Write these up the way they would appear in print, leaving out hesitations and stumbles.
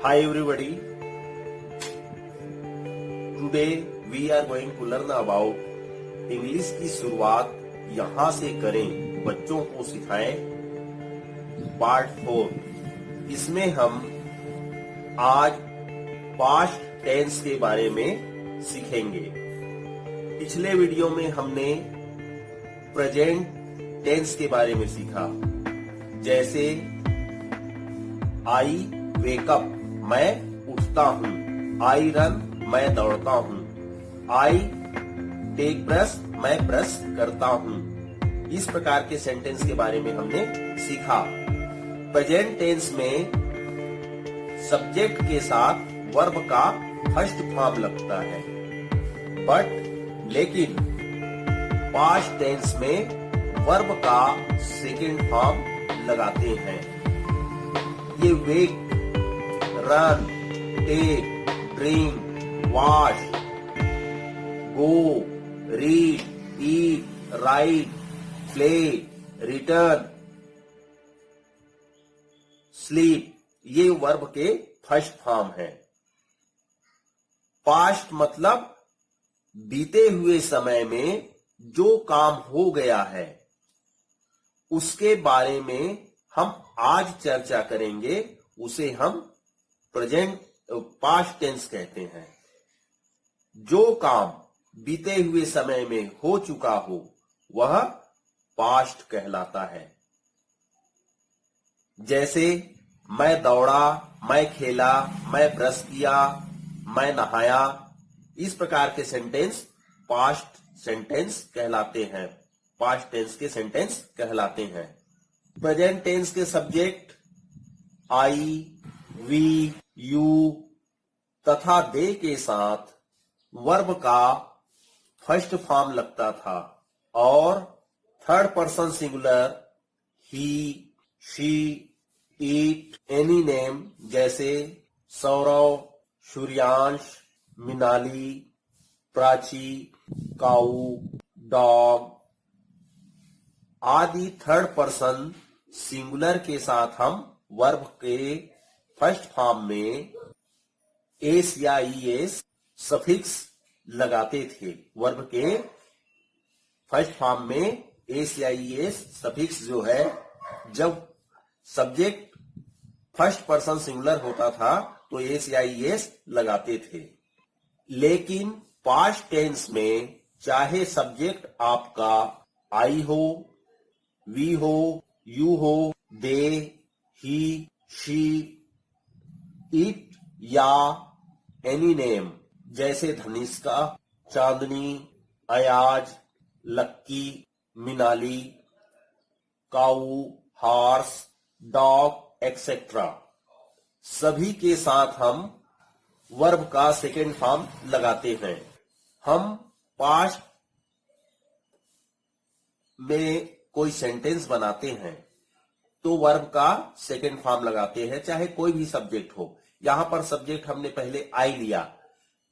Hi everybody. Today we are going to learn about English की शुरुआत यहाँ से करें, बच्चों को सिखाएं। पार्ट 4। इसमें हम आज पास्ट टेंस के बारे में सीखेंगे। पिछले वीडियो में हमने प्रेजेंट टेंस के बारे में सीखा, जैसे आई वेक अप, मैं उठता हूँ। आई रन, मैं दौड़ता हूँ। आई टेक ब्रश, मैं ब्रश करता हूँ। इस प्रकार के सेंटेंस के बारे में हमने सीखा। प्रेजेंट टेंस में सब्जेक्ट के साथ वर्ब का फर्स्ट फॉर्म लगता है, लेकिन पास्ट टेंस में वर्ब का सेकंड फॉर्म लगाते हैं। ये वेक, रन, टेक, ड्रिंक, वॉश, गो, रीड, ईट, राइट, प्ले, रिटर्न, स्लीप, ये वर्ब के फर्स्ट फॉर्म है। पास्ट मतलब बीते हुए समय में जो काम हो गया है, उसके बारे में हम आज चर्चा करेंगे। उसे हम प्रेजेंट पास्ट टेंस कहते हैं। जो काम बीते हुए समय में हो चुका हो वह पास्ट कहलाता है। जैसे मैं दौड़ा, मैं खेला, मैं ब्रश किया, मैं नहाया। इस प्रकार के सेंटेंस पास्ट सेंटेंस कहलाते हैं, पास्ट टेंस के सेंटेंस कहलाते हैं। प्रेजेंट टेंस के सब्जेक्ट आई, वी, यू तथा दे के साथ वर्ब का फर्स्ट फॉर्म लगता था और third person singular he, she, it, any name जैसे सौरव, सूर्यांश, मिनाली, प्राची, काऊ, डॉग आदि थर्ड पर्सन सिंगुलर के साथ हम वर्ब के फर्स्ट फॉर्म में एस या ईएस सफिक्स लगाते थे। वर्ब के फर्स्ट फॉर्म में एस या ईएस सफिक्स जो है, जब सब्जेक्ट फर्स्ट पर्सन सिंगुलर होता था तो एस या ईएस लगाते थे। लेकिन पास्ट टेंस में चाहे सब्जेक्ट आपका आई हो, वी हो, यू हो, दे, ही, शी, इट या एनी नेम जैसे धनिष्का, चांदनी, अयाज, लक्की, मिनाली, काऊ, हॉर्स, डॉग एक्सेट्रा, सभी के साथ हम वर्ब का सेकेंड फॉर्म लगाते हैं। हम पास्ट में कोई सेंटेंस बनाते हैं तो वर्ब का सेकेंड फॉर्म लगाते हैं, चाहे कोई भी सब्जेक्ट हो। यहां पर सब्जेक्ट हमने पहले आई लिया,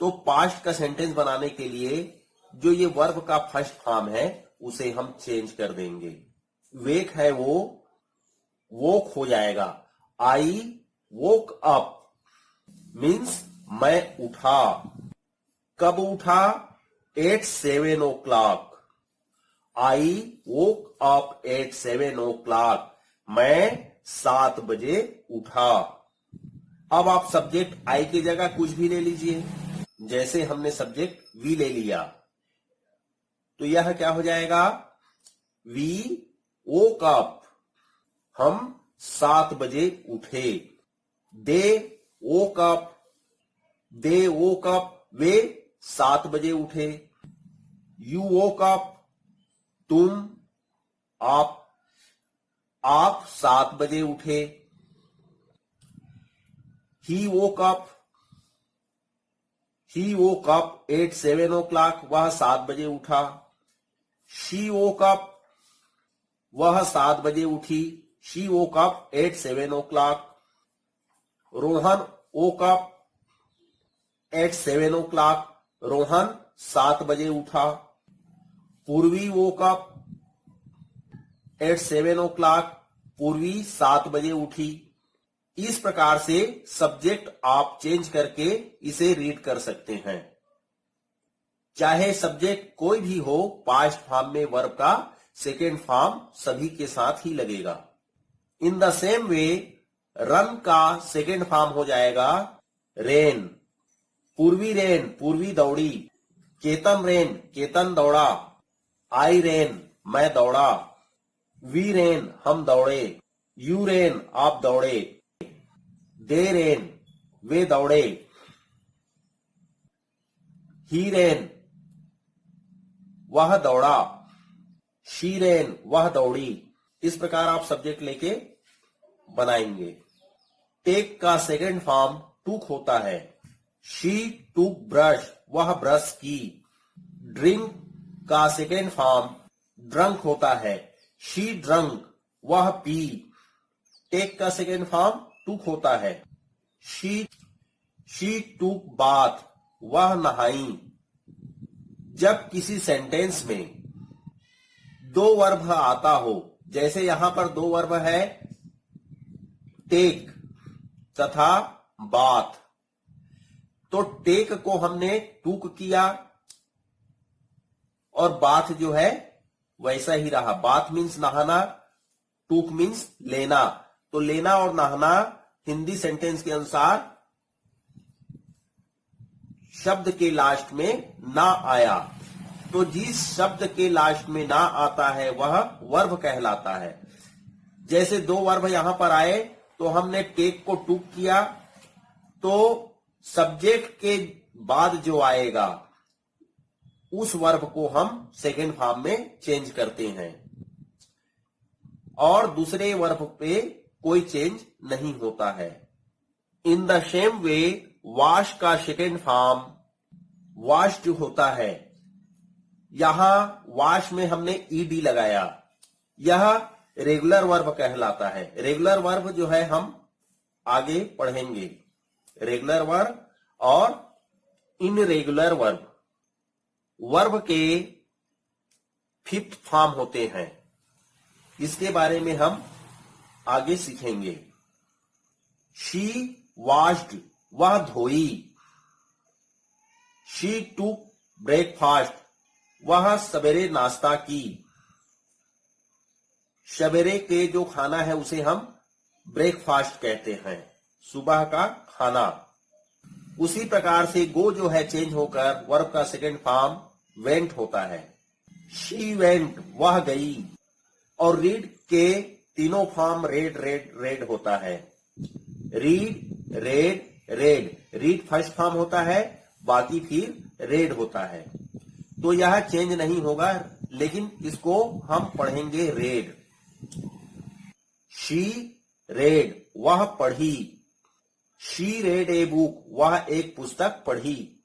तो पास्ट का सेंटेंस बनाने के लिए जो ये वर्ब का फर्स्ट फॉर्म है उसे हम चेंज कर देंगे। वेक है वो वोक हो जाएगा। आई वोक अप मीन्स मैं उठा। कब उठा? At 7 o'clock। I woke up at 7 o'clock। मैं 7 बजे उठा। अब आप सब्जेक्ट आई की जगह कुछ भी ले लीजिए, जैसे हमने सब्जेक्ट वी ले लिया, तो यह क्या हो जाएगा? वी वोक अप, हम 7 बजे उठे। दे वोक अप, दे वोक अप, वे 7 बजे उठे। यू वोक अप, तुम, आप 7 बजे उठे। He woke up at 7 o'clock, वह 7 बजे उठा। She woke up, वह 7 बजे उठी। She woke up at 7 o'clock। Rohan woke up at 7 o'clock, Rohan 7 बजे उठा। पूर्वी woke up at 7 o'clock, पूर्वी 7 बजे उठी। इस प्रकार से सब्जेक्ट आप चेंज करके इसे रीड कर सकते हैं। चाहे सब्जेक्ट कोई भी हो, पास्ट फॉर्म में वर्ब का सेकेंड फॉर्म सभी के साथ ही लगेगा। इन द सेम वे रन का सेकेंड फॉर्म हो जाएगा रेन। पूर्वी दौड़ी। केतन केतन दौड़ा। आई रेन, मैं दौड़ा। वी रेन, हम दौड़े। यू रेन, आप दौड़े। दे रेन, वे दौड़े। ही रेन, वह दौड़ा। शी रेन, वह दौड़ी। इस प्रकार आप सब्जेक्ट लेके बनाएंगे। टेक का सेकेंड फॉर्म टूक होता है। शी टूक ब्रश, वह ब्रश की। ड्रिंक का सेकेंड फॉर्म ड्रंक होता है। शी ड्रंक, वह पी। टेक का सेकेंड फॉर्म टूक होता है। शी टूक बाथ, वह नहाई। जब किसी सेंटेंस में दो वर्ब आता हो, जैसे यहां पर दो वर्ब है टेक तथा बाथ, तो टेक को हमने टूक किया और बाथ जो है वैसा ही रहा। बाथ मीन्स नहाना, टूक मीन्स लेना। तो लेना और नहाना हिंदी सेंटेंस के अनुसार शब्द के लास्ट में ना आया, तो जिस शब्द के लास्ट में ना आता है वह वर्ब कहलाता है। जैसे दो वर्ब यहां पर आए तो हमने टेक को टूक किया, तो सब्जेक्ट के बाद जो आएगा उस वर्ब को हम सेकेंड फॉर्म में चेंज करते हैं और दूसरे वर्ब पे कोई चेंज नहीं होता है। इन द सेम वे वॉश का सेकेंड फॉर्म वॉश जो होता है, यहां वॉश में हमने ईडी लगाया, यह रेगुलर वर्ब कहलाता है। रेगुलर वर्ब जो है हम आगे पढ़ेंगे। रेगुलर वर्ब और इनरेगुलर वर्ब, वर्ब के फिफ्थ फॉर्म होते हैं। इसके बारे में हम आगे सीखेंगे। शी वॉश्ड, वह धोई। शी टूक ब्रेकफास्ट, वह सवेरे नाश्ता की। सवेरे के जो खाना है उसे हम ब्रेकफास्ट कहते हैं, सुबह का खाना। उसी प्रकार से गो जो है चेंज होकर वर्ब का सेकेंड फॉर्म वेंट होता है। शी वेंट, वह गई। और रीड के तीनों फॉर्म रेड रेड रेड होता है। Read, red, red. Read first form होता है, बाकी फिर रेड होता है। तो यह चेंज नहीं होगा, लेकिन इसको हम पढ़ेंगे रेड। शी रेड, वह पढ़ी। शी रेड ए बुक, वह एक पुस्तक पढ़ी।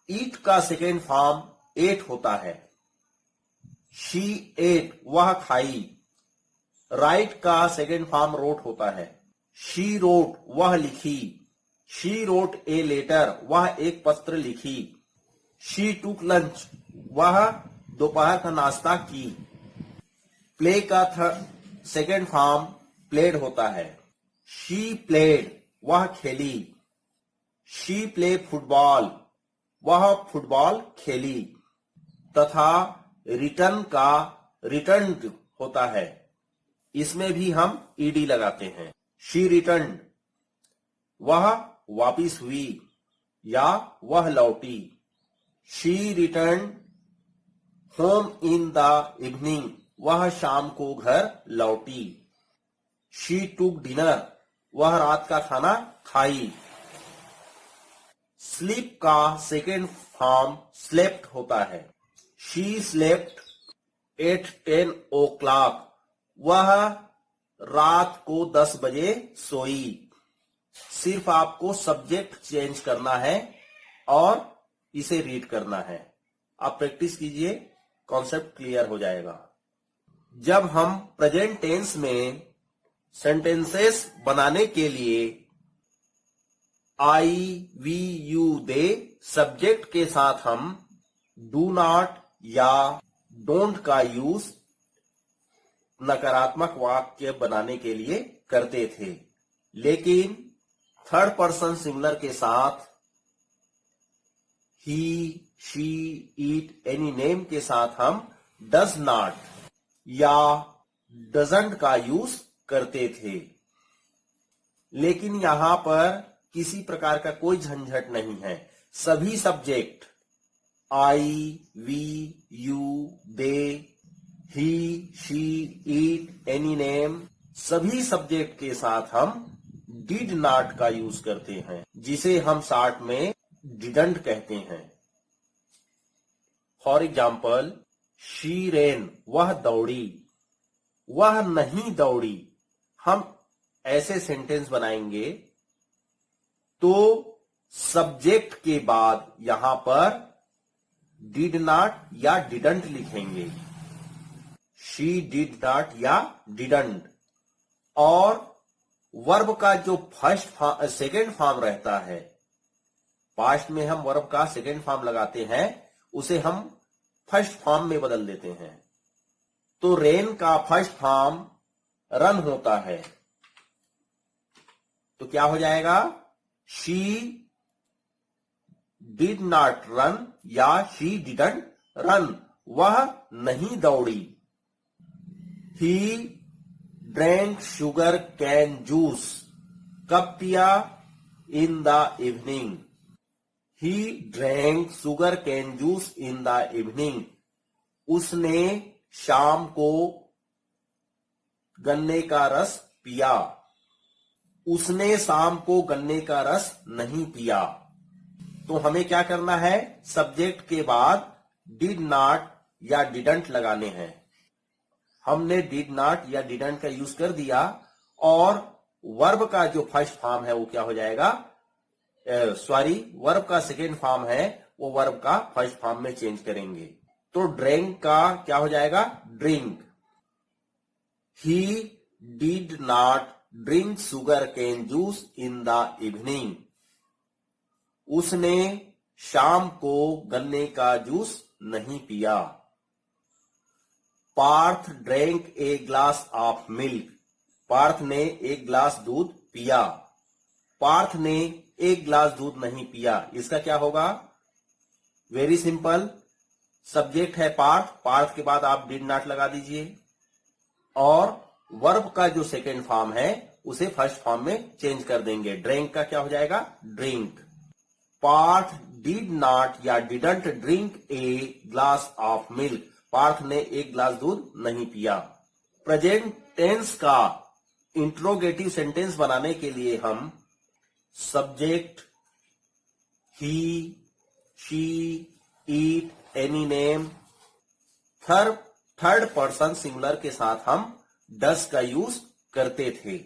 ईट का सेकेंड फॉर्म एट होता है। शी एट, वह खाई। राइट का सेकेंड फॉर्म रोट होता है। शी रोट, वह लिखी। शी रोट ए लेटर, वह एक पत्र लिखी। शी टूक लंच, वह दोपहर का नाश्ता की। प्ले का सेकेंड फॉर्म प्लेड होता है। शी प्लेड, वह खेली। शी प्ले फुटबॉल, वह फुटबॉल खेली। तथा रिटर्न का रिटर्न्ड होता है, इसमें भी हम ईडी लगाते हैं। शी रिटर्न, वह वापिस हुई या वह लौटी। She return home in the evening, वह शाम को घर लौटी। शी टूक डिनर, वह रात का खाना खाई। स्लीप का सेकेंड फॉर्म स्लेप्ट होता है। शी स्लेप्ट एट 10 o'clock, वह रात को 10 बजे सोई। सिर्फ आपको सब्जेक्ट चेंज करना है और इसे रीड करना है। आप प्रैक्टिस कीजिए, कॉन्सेप्ट क्लियर हो जाएगा। जब हम प्रेजेंट टेंस में सेंटेंसेस बनाने के लिए आई, वी, यू, दे सब्जेक्ट के साथ हम डू नॉट या डोंट का यूज नकारात्मक वाक्य बनाने के लिए करते थे, लेकिन थर्ड पर्सन सिंगुलर के साथ ही, शी, इट, एनी नेम के साथ हम डज नॉट या डजंट का यूज करते थे। लेकिन यहां पर किसी प्रकार का कोई झंझट नहीं है। सभी subject I, we, you, they, he, she, it, any name, सभी सब्जेक्ट के साथ हम डिड नॉट का यूज करते हैं, जिसे हम शॉर्ट में डिडंट कहते हैं। फॉर एग्जाम्पल, शी रेन, वह दौड़ी, वह नहीं दौड़ी। हम ऐसे सेंटेंस बनाएंगे तो सब्जेक्ट के बाद यहां पर डिड नॉट या डिडंट लिखेंगे। शी डिड नॉट या डिडंट। और वर्ब का जो सेकेंड फॉर्म रहता है, पास्ट में हम वर्ब का सेकेंड फॉर्म लगाते हैं, उसे हम फर्स्ट फॉर्म में बदल देते हैं। तो रेन का फर्स्ट फॉर्म रन होता है, तो क्या हो जाएगा? शी डिड नॉट रन या शी डिडंट रन, वह नहीं दौड़ी। ही ड्रैंक शुगर कैन जूस, कब पिया? इन the evening. He drank sugar cane juice in the evening, उसने शाम को गन्ने का रस पिया। उसने शाम को गन्ने का रस नहीं पिया। तो हमें क्या करना है? सब्जेक्ट के बाद डिड नॉट या डिडंट लगाने हैं। हमने डिड नॉट या डिडंट का यूज कर दिया और वर्ब का जो फर्स्ट फॉर्म है वो क्या हो जाएगा? वर्ब का सेकेंड फॉर्म है वो वर्ब का फर्स्ट फॉर्म में चेंज करेंगे। तो ड्रिंक का क्या हो जाएगा? Drink. He did not drink sugar cane juice in the evening, उसने शाम को गन्ने का जूस नहीं पिया। Parth drank a glass of milk, Parth ने एक ग्लास दूध पिया। पार्थ ने एक ग्लास दूध नहीं पिया, इसका क्या होगा? वेरी सिंपल, सब्जेक्ट है पार्थ, पार्थ के बाद आप डिड नॉट लगा दीजिए और वर्ब का जो सेकेंड फॉर्म है उसे फर्स्ट फॉर्म में चेंज कर देंगे। ड्रिंक का क्या हो जाएगा? ड्रिंक। पार्थ डिड नॉट या didn't drink a glass of milk, Parth ने एक ग्लास दूध नहीं पिया। प्रेजेंट टेंस का इंट्रोगेटिव सेंटेंस बनाने के लिए हम subject he, she, it, any name, third person singular के साथ हम डस का यूज करते थे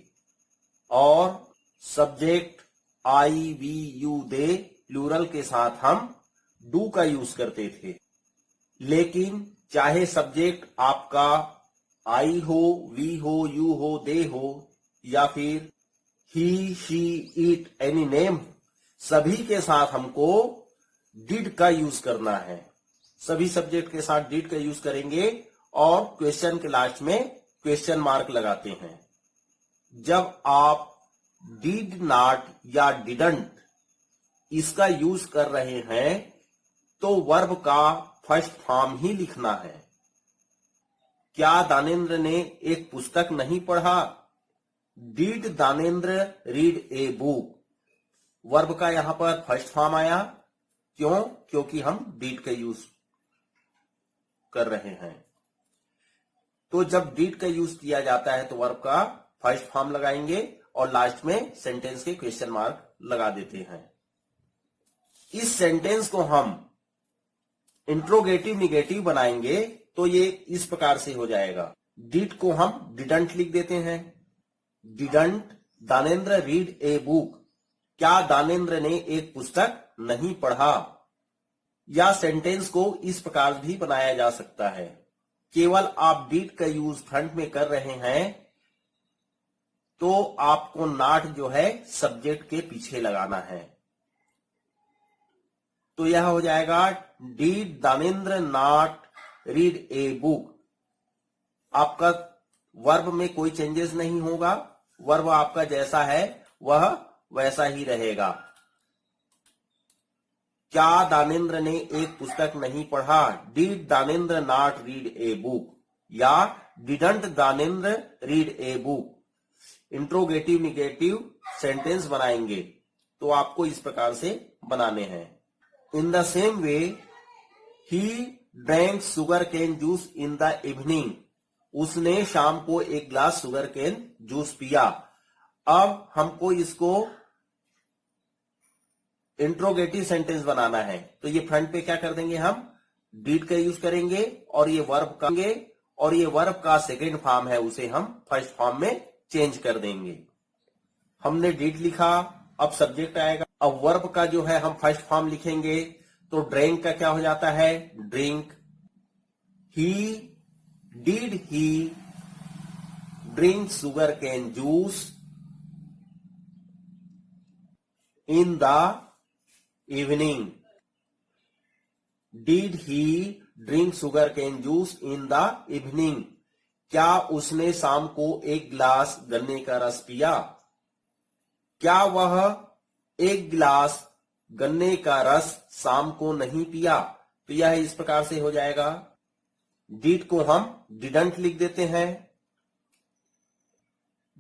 और subject I, we, you, they, plural के साथ हम डू का यूज करते थे। लेकिन चाहे सब्जेक्ट आपका आई हो, वी हो, यू हो, दे हो या फिर ही, शी, इट, एनी नेम, सभी के साथ हमको डिड का यूज करना है। सभी सब्जेक्ट के साथ डिड का यूज करेंगे और क्वेश्चन के लास्ट में क्वेश्चन मार्क लगाते हैं। जब आप डिड नॉट या डिडंट इसका यूज कर रहे हैं तो वर्ब का फर्स्ट फॉर्म ही लिखना है। क्या दानेंद्र ने एक पुस्तक नहीं पढ़ा? Did Danendra read a book, verb का यहां पर फर्स्ट फॉर्म आया। क्यों? क्योंकि हम डिड का यूज कर रहे हैं। तो जब डिड का यूज किया जाता है तो वर्ब का फर्स्ट फॉर्म लगाएंगे और लास्ट में सेंटेंस के क्वेश्चन मार्क लगा देते हैं। इस सेंटेंस को हम इंट्रोगेटिव निगेटिव बनाएंगे तो ये इस प्रकार से हो जाएगा। डिड को हम डिडंट लिख देते हैं। Didn't Danendra read a book, क्या दानेंद्र ने एक पुस्तक नहीं पढ़ा? या सेंटेंस को इस प्रकार भी बनाया जा सकता है, केवल आप डिड का यूज फ्रंट में कर रहे हैं तो आपको नॉट जो है सब्जेक्ट के पीछे लगाना है। तो यह हो जाएगा did Danendra not read a book. आपका वर्ब में कोई चेंजेस नहीं होगा, वर्ब आपका जैसा है वह वैसा ही रहेगा। क्या दानेंद्र ने एक पुस्तक नहीं पढ़ा? Did Danendra not read a book? या didn't Danendra read a book? Interrogative negative sentence बनाएंगे तो आपको इस प्रकार से बनाने हैं। इन द सेम वे ही drank sugar cane juice in the evening. उसने शाम को एक ग्लास शुगर केन जूस पिया। अब हमको इसको इंट्रोगेटिव सेंटेंस बनाना है तो ये फ्रंट पे क्या कर देंगे, हम डिड का यूज करेंगे और ये वर्ब करेंगे और ये वर्ब का सेकेंड फॉर्म है उसे हम फर्स्ट फॉर्म में चेंज कर देंगे। हमने डिड लिखा, अब सब्जेक्ट आएगा। अब वर्ब का जो है हम फर्स्ट फॉर्म लिखेंगे तो ड्रिंक का क्या हो जाता है, drink. Did he drink sugar cane juice in the evening? Did he drink sugar cane juice in the evening? क्या उसने शाम को एक गिलास गन्ने का रस पिया? क्या वह एक गिलास गन्ने का रस शाम को नहीं पिया? तो यह इस प्रकार से हो जाएगा। डिड को हम डिडंट लिख देते हैं।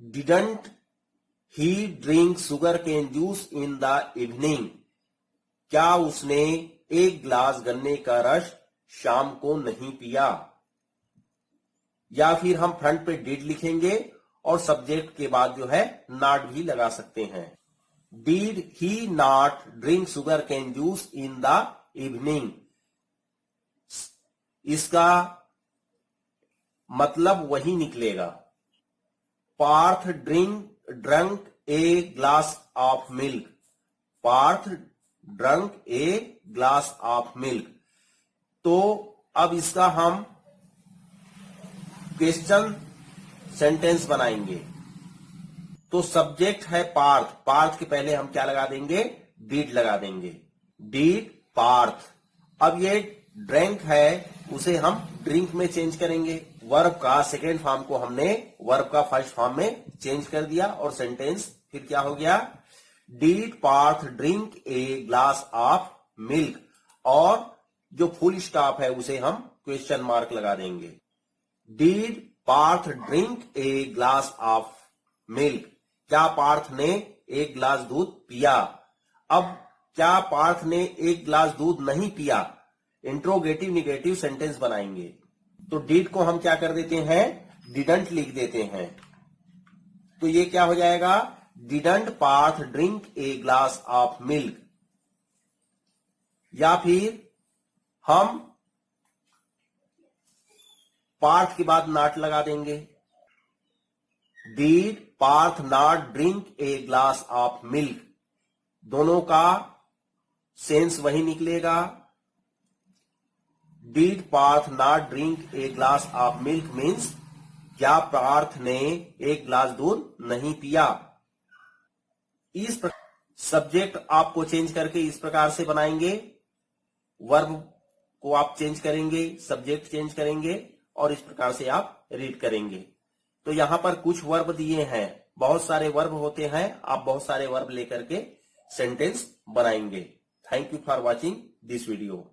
Didn't he drink sugar cane juice in the evening? क्या उसने एक गिलास गन्ने का रस शाम को नहीं पिया? या फिर हम फ्रंट पे डिड लिखेंगे और सब्जेक्ट के बाद जो है नॉट भी लगा सकते हैं। Did he not drink sugar cane juice in the evening? इसका मतलब वही निकलेगा। Parth drunk a glass of milk. Parth drunk a glass of milk. तो अब इसका हम क्वेश्चन सेंटेंस बनाएंगे। तो सब्जेक्ट है पार्थ, पार्थ के पहले हम क्या लगा देंगे, डिड लगा देंगे। डिड पार्थ। अब ये ड्रिंक है उसे हम ड्रिंक में चेंज करेंगे। वर्ब का सेकेंड फॉर्म को हमने वर्ब का फर्स्ट फॉर्म में चेंज कर दिया और सेंटेंस फिर क्या हो गया, did Parth drink a glass of milk. और जो फुल स्टॉप है उसे हम क्वेश्चन मार्क लगा देंगे। Did Parth drink a glass of milk? क्या पार्थ ने एक गिलास दूध पिया? अब क्या पार्थ ने एक गिलास दूध नहीं पिया? इंट्रोगेटिव निगेटिव सेंटेंस बनाएंगे। तो डिड को हम क्या कर देते हैं, डिडंट लिख देते हैं। तो ये क्या हो जाएगा, didn't Parth drink a glass of milk. या फिर हम पार्थ के बाद नॉट लगा देंगे। Did Parth not drink a glass of milk? दोनों का सेंस वही निकलेगा। Did Parth not drink a glass of milk means क्या पार्थ ने एक ग्लास दूध नहीं पिया? इस सब्जेक्ट आपको चेंज करके इस प्रकार से बनाएंगे। वर्ब को आप चेंज करेंगे, सब्जेक्ट चेंज करेंगे और इस प्रकार से आप रीड करेंगे। तो यहां पर कुछ वर्ब दिए हैं, बहुत सारे वर्ब होते हैं, आप बहुत सारे वर्ब लेकर के सेंटेंस बनाएंगे। Thank you for watching this video.